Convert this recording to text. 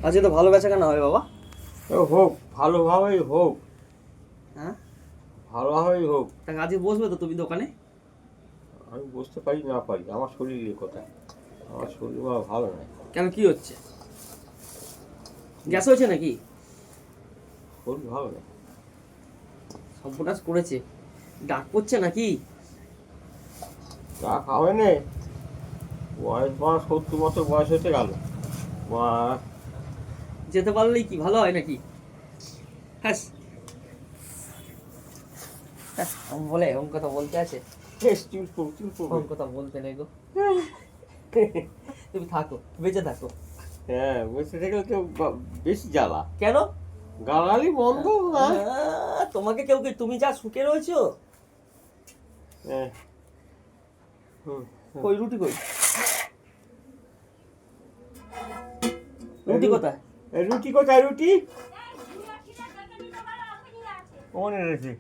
আজকে তো ভালো বেচা কেনা হবে বাবা। হোক, ভালোভাবেই হোক, হ্যাঁ, ভালোভাবেই হোক। তা আজকে বসবে তো তুমি দোকানে? আমি বুঝতে পারি না পারি, আমার শরীরের কথা, আমার শরীর বাবা ভালো নয়। কেন, কি হচ্ছে? গ্যাস হয়েছে নাকি? শরীর ভালো নয়। সর্বনাশ করেছে। ডাক পড়ছে নাকি? চা খাবে নে, বয়স 70 বছর বয়স হতে গেল। মা যেতে পারলেই কি ভালো হয় নাকি? হ্যাঁ, বলে এরকম কথা বলতে আছে? এরকম কথা বলতে নেই গো। তুমি থাকো, বেঁচে থাকো। হ্যাঁ, বসে থাকলে তো বেশি জ্বালা। কেন? গালালি বন্ধ না। তোমাকে কেউ কি, তুমি যা সুখে রয়েছো। হ্যাঁ, হুম, কই রুটি কই? রুটি কোথায়? রুটি কোথায়? রুটি মনে রয়েছে।